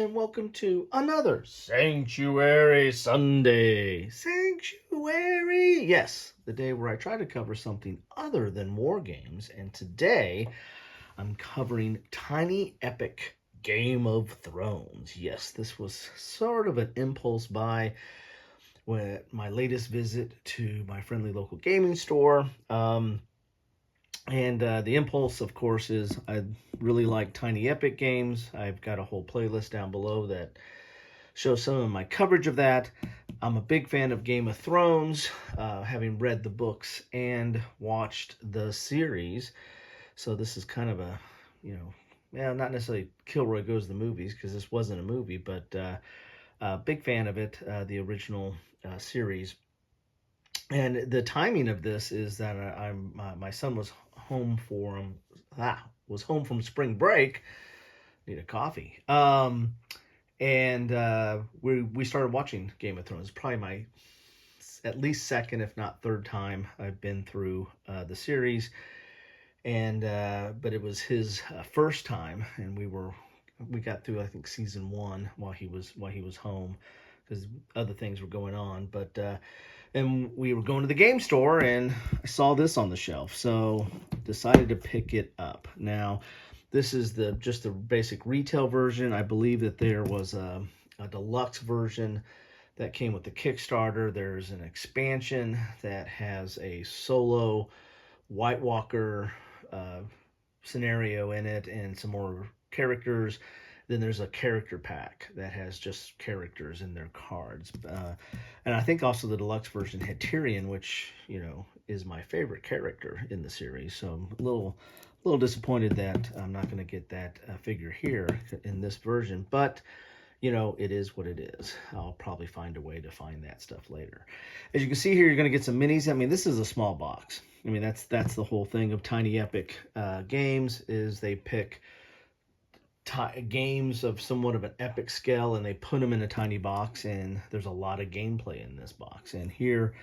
and welcome to another Sanctuary Sunday. Sanctuary! Yes, the day where I try to cover something other than war games, and today I'm covering Tiny Epic Game of Thrones. Yes, this was sort of an impulse buy with my latest visit to my friendly local gaming store. And the impulse, of course, is I really like Tiny Epic games. I've got a whole playlist down below that shows some of my coverage of that. I'm a big fan of Game of Thrones, having read the books and watched the series. So this is kind of a, not necessarily Kilroy Goes to the Movies, because this wasn't a movie, but a big fan of it, the original series. And the timing of this is that my son was home for was home from spring break. Need a coffee. And we started watching Game of Thrones. Probably my at least second, if not third time I've been through the series. And but it was his first time, and we got through, I think, season 1 while he was home, because other things were going on. But and we were going to the game store, and I saw this on the shelf, so decided to pick it up. Now, this is just the basic retail version. I believe that there was a deluxe version that came with the Kickstarter. There's an expansion that has a solo White Walker scenario in it and some more characters. Then there's a character pack that has just characters in their cards. And I think also the deluxe version had Tyrion, which, is my favorite character in the series. So I'm a little disappointed that I'm not going to get that figure here in this version. But, it is what it is. I'll probably find a way to find that stuff later. As you can see here, you're going to get some minis. I mean, this is a small box. I mean, that's the whole thing of Tiny Epic games, is they pick games of somewhat of an epic scale and they put them in a tiny box, and there's a lot of gameplay in this box. And here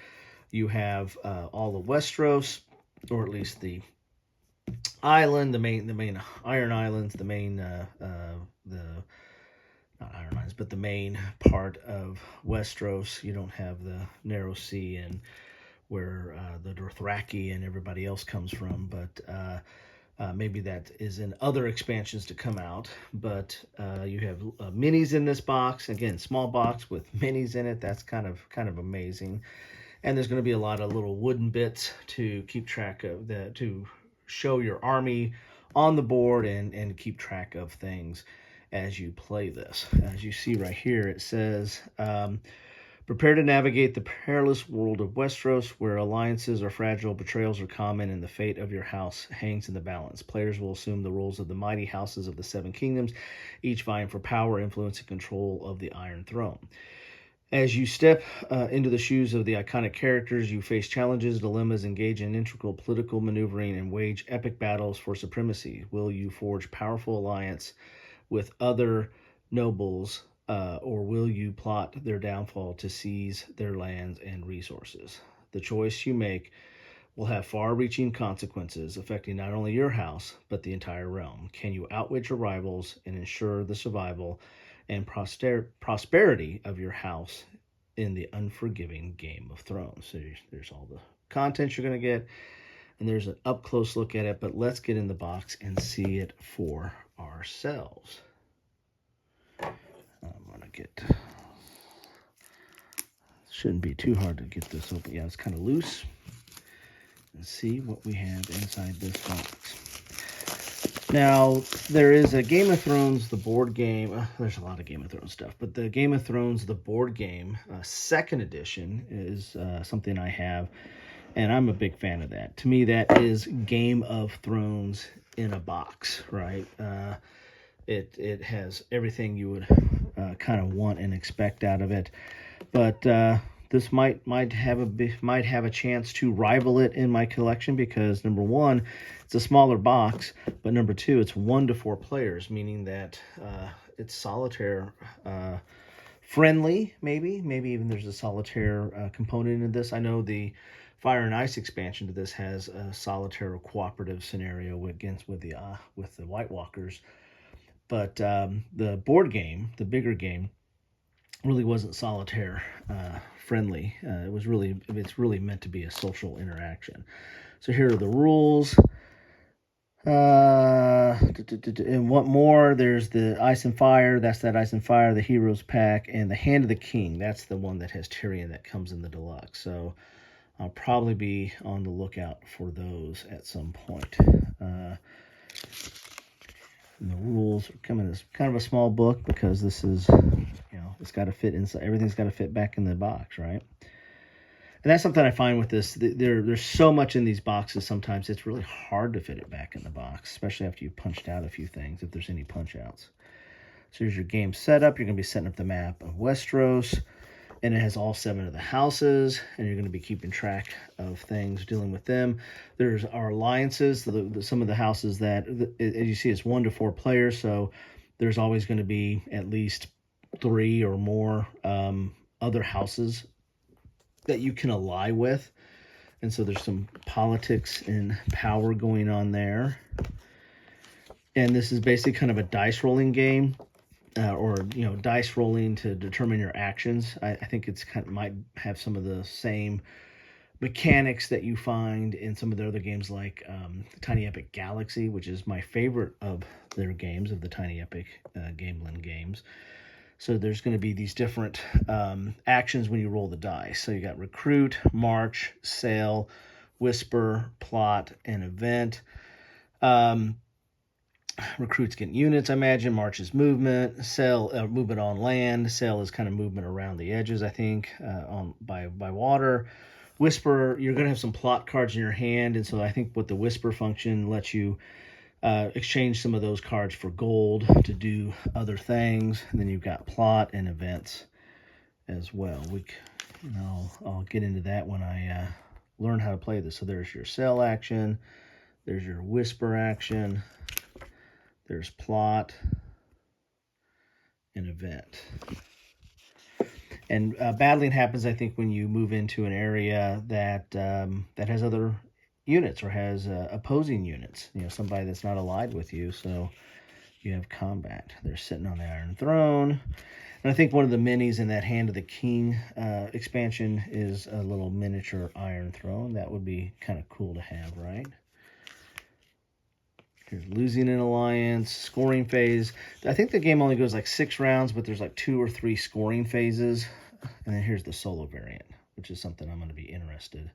you have all of Westeros, or at least the island, the main Iron Islands, the main not Iron Islands, but the main part of Westeros. You don't have the Narrow Sea and where the Dothraki and everybody else comes from, but maybe that is in other expansions to come out. But you have minis in this box. Again, small box with minis in it. That's kind of amazing. And there's going to be a lot of little wooden bits to keep track of to show your army on the board and keep track of things as you play this. As you see right here, it says, prepare to navigate the perilous world of Westeros, where alliances are fragile, betrayals are common, and the fate of your house hangs in the balance. Players will assume the roles of the mighty houses of the Seven Kingdoms, each vying for power, influence, and control of the Iron Throne. As you step into the shoes of the iconic characters, you face challenges, dilemmas, engage in integral political maneuvering, and wage epic battles for supremacy. Will you forge powerful alliance with other nobles, or will you plot their downfall to seize their lands and resources? The choice you make will have far-reaching consequences, affecting not only your house, but the entire realm. Can you outwit your rivals and ensure the survival and prosperity of your house in the unforgiving Game of Thrones? So there's all the content you're going to get, and there's an up-close look at it, but let's get in the box and see it for ourselves. I'm going to get... Shouldn't be too hard to get this open. Yeah, it's kind of loose. Let's see what we have inside this box. Now, there is a Game of Thrones, the board game. There's a lot of Game of Thrones stuff, but the Game of Thrones, the board game, second edition is something I have, and I'm a big fan of that. To me, that is Game of Thrones in a box, right? It has everything you would kind of want and expect out of it, but this might have a chance to rival it in my collection, because number one, it's a smaller box, but number two, it's 1 to 4 players, meaning that it's solitaire friendly. Maybe even there's a solitaire component in this. I know the Fire and Ice expansion to this has a solitaire cooperative scenario with the White Walkers. But the board game, the bigger game, really wasn't solitaire friendly. It's really meant to be a social interaction. So here are the rules. And what more? There's the Ice and Fire. That's that Ice and Fire, the Heroes Pack, and the Hand of the King. That's the one that has Tyrion that comes in the deluxe. So I'll probably be on the lookout for those at some point. And the rules are coming as kind of a small book because this is, it's got to fit inside. Everything's got to fit back in the box, right? And that's something I find with this. There's so much in these boxes. Sometimes it's really hard to fit it back in the box, especially after you've punched out a few things, if there's any punch outs. So here's your game setup. You're going to be setting up the map of Westeros, and it has all 7 of the houses, and you're going to be keeping track of things, dealing with them. There's our alliances, some of the houses that, as you see, it's 1 to 4 players, so there's always going to be at least 3 or more other houses that you can ally with. And so there's some politics and power going on there. And this is basically kind of a dice rolling game. Or dice rolling to determine your actions. I think it's might have some of the same mechanics that you find in some of the other games, like Tiny Epic Galaxy, which is my favorite of their games, of the Tiny Epic Gamelyn games. So there's going to be these different actions when you roll the dice. So you got recruit, march, sail, whisper, plot, and event. Recruits get units, I imagine. March is movement. Sail, movement on land. Sail is kind of movement around the edges, I think, by water. Whisper, you're going to have some plot cards in your hand, and so I think what the whisper function lets you exchange some of those cards for gold to do other things. And then you've got plot and events as well. I'll get into that when I learn how to play this. So there's your sail action. There's your whisper action. There's plot and event. And battling happens, I think, when you move into an area that has other units or has opposing units. Somebody that's not allied with you, so you have combat. They're sitting on the Iron Throne. And I think one of the minis in that Hand of the King expansion is a little miniature Iron Throne. That would be kind of cool to have, right? Here's losing an alliance, scoring phase. I think the game only goes like 6 rounds, but there's like 2 or 3 scoring phases. And then here's the solo variant, which is something I'm going to be interested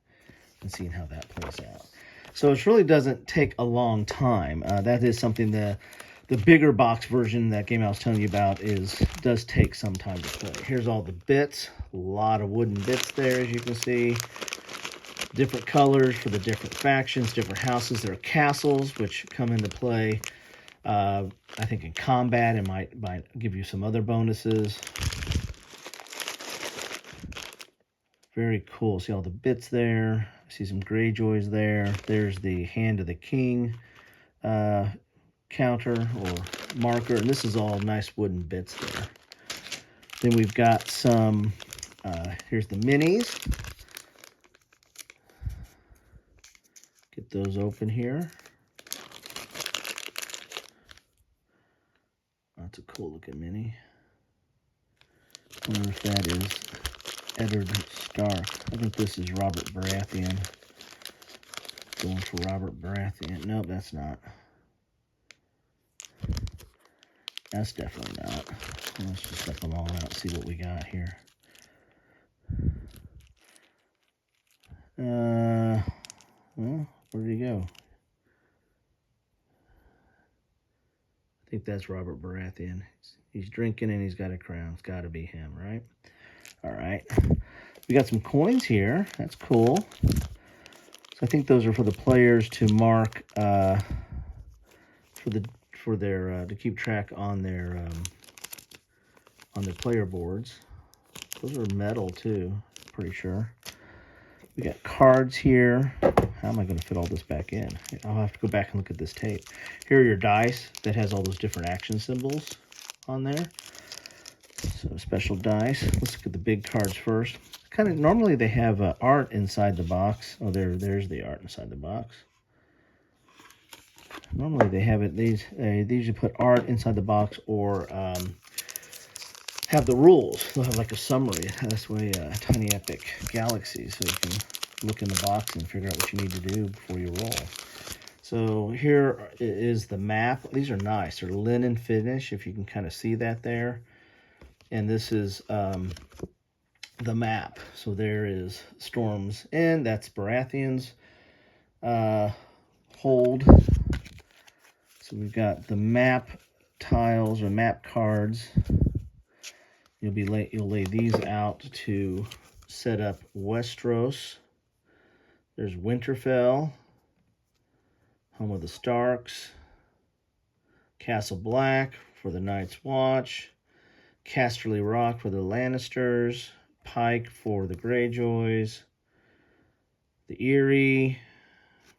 in seeing how that plays out. So it really doesn't take a long time. That is something the bigger box version, that game I was telling you about, does take some time to play. Here's all the bits, a lot of wooden bits there, as you can see. Different colors for the different factions, different houses. There are castles, which come into play, I think, in combat, and might give you some other bonuses. Very cool. See all the bits there. I see some Greyjoys there. There's the Hand of the King counter or marker, and this is all nice wooden bits there. Then we've got some, here's the minis. Get those open here. That's a cool looking mini. I wonder if that is Ned Stark. I think this is Robert Baratheon. Going for Robert Baratheon. Nope, that's not. That's definitely not. Let's just step them all out and see what we got here. Well, where did he go? I think that's Robert Baratheon. He's drinking and he's got a crown. It's got to be him, right? All right. We got some coins here. That's cool. So I think those are for the players to mark for their to keep track on their player boards. Those are metal too, pretty sure. We got cards here. How am I going to fit all this back in? I'll have to go back and look at this tape. Here are your dice that has all those different action symbols on there. So special dice. Let's look at the big cards first. Normally they have art inside the box. Oh, there's the art inside the box. Normally they have it, they usually put art inside the box or have the rules. They'll have like a summary. This way, Tiny Epic Galaxy, so you can look in the box and figure out what you need to do before you roll. So here is the map. These are nice. They're linen finish, if you can kind of see that there. And this is the map. So there is Storm's End. That's Baratheon's hold. So we've got the map tiles or map cards. You'll lay these out to set up Westeros. There's Winterfell, home of the Starks. Castle Black for the Night's Watch. Casterly Rock for the Lannisters. Pike for the Greyjoys. The Eyrie,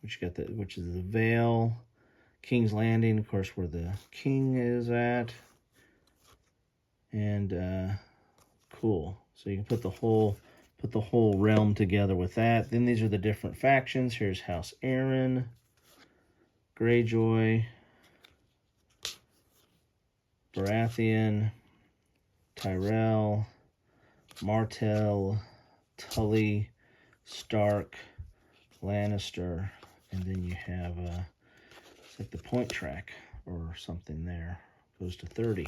which is the Vale. King's Landing, of course, where the king is at. And cool. So you can put the whole realm together with that. Then these are the different factions. Here's House Aaron, Greyjoy, Baratheon, Tyrell, Martell, Tully, Stark, Lannister, and then you have it's like the point track or something there. Goes to 30.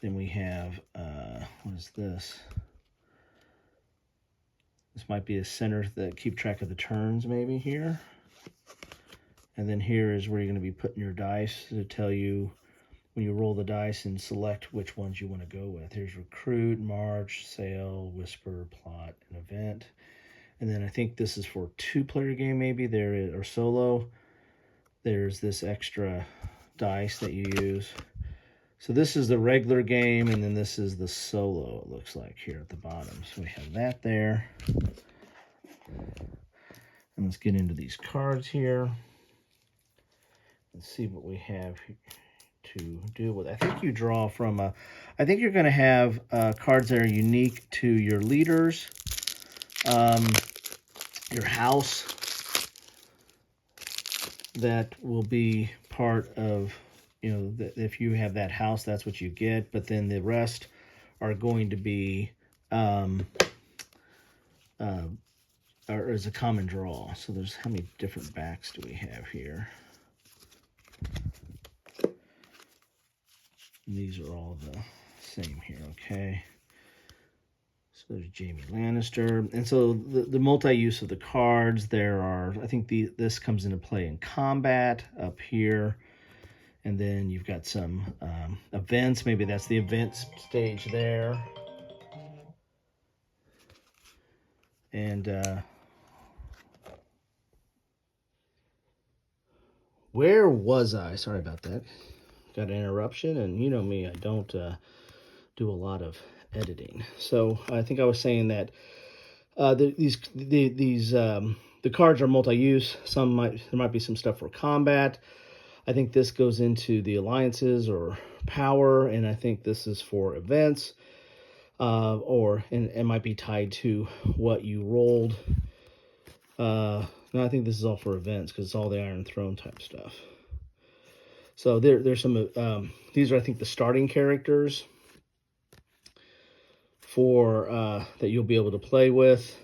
Then we have what is this? This might be a center that keep track of the turns maybe here. And then here is where you're going to be putting your dice to tell you when you roll the dice and select which ones you want to go with. Here's Recruit, March, Sail, Whisper, Plot, and Event. And then I think this is for a 2-player game maybe, or solo. There's this extra dice that you use. So this is the regular game, and then this is the solo, it looks like, here at the bottom. So we have that there. And let's get into these cards here. Let's see what we have to do with. I think you draw from I think you're going to have cards that are unique to your leaders, your house, that will be part of, if you have that house, that's what you get. But then the rest are going to be or is a common draw. So there's, how many different backs do we have here? These are all the same here, okay? So there's Jaime Lannister. And so the multi-use of the cards, there are, I think this comes into play in combat up here. And then you've got some events. Maybe that's the events stage there. And where was I? Sorry about that. Got an interruption, and you know me, I don't do a lot of editing. So I think I was saying that the cards are multi-use. There might be some stuff for combat. I think this goes into the alliances or power, and I think this is for events, and it might be tied to what you rolled. No, I think this is all for events because it's all the Iron Throne type stuff. So there's some, these are, I think, the starting characters for that you'll be able to play with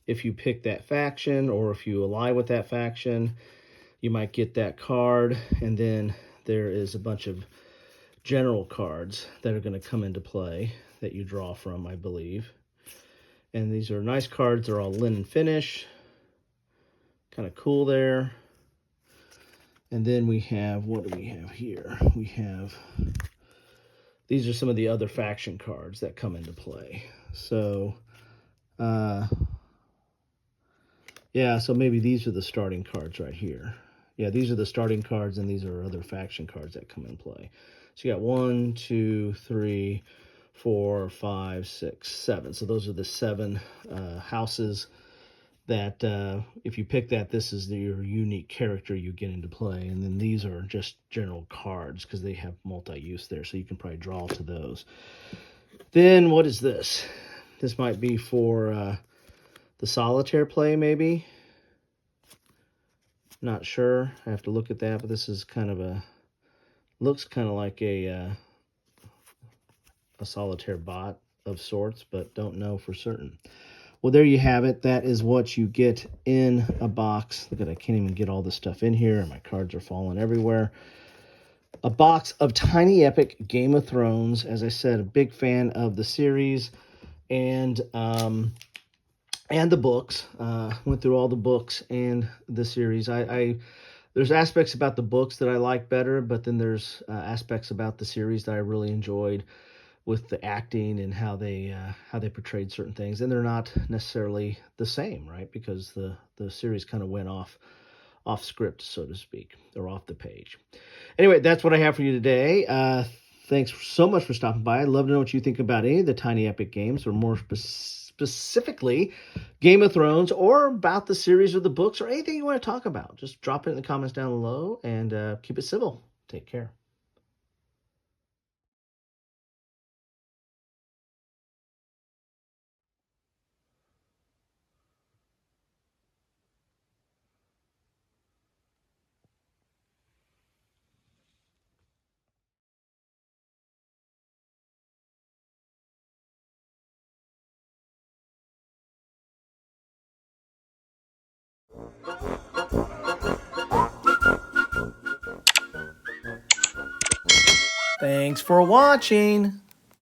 if you pick that faction, or if you ally with that faction, you might get that card. And then there is a bunch of general cards that are going to come into play that you draw from, I believe. And these are nice cards. They're all linen finish. Kind of cool there. And then we have, what do we have here? We have, these are some of the other faction cards that come into play. So, yeah, so maybe these are the starting cards right here. Yeah, these are the starting cards, and these are other faction cards that come in play. So you got 1, 2, 3, 4, 5, 6, 7. So those are the 7 houses that if you pick that, this is your unique character you get into play. And then these are just general cards because they have multi-use there, so you can probably draw to those. Then what is this? This might be for the solitaire play, maybe. Not sure. I have to look at that, but this is kind of a, looks kind of like a solitaire bot of sorts, but don't know for certain. Well, there you have it. That is what you get in a box. Look at, I can't even get all this stuff in here. My cards are falling everywhere. A box of Tiny Epic Game of Thrones. As I said, a big fan of the series and the books. Went through all the books and the series. There's aspects about the books that I like better, but then there's aspects about the series that I really enjoyed, with the acting and how they portrayed certain things, and they're not necessarily the same, right? Because the series kind of went off script, so to speak, or off the page. Anyway, that's what I have for you today. Thanks so much for stopping by. I'd love to know what you think about any of the Tiny Epic games, or more specifically Game of Thrones, or about the series or the books, or anything you want to talk about. Just drop it in the comments down below, and keep it civil. Take care. Thanks for watching.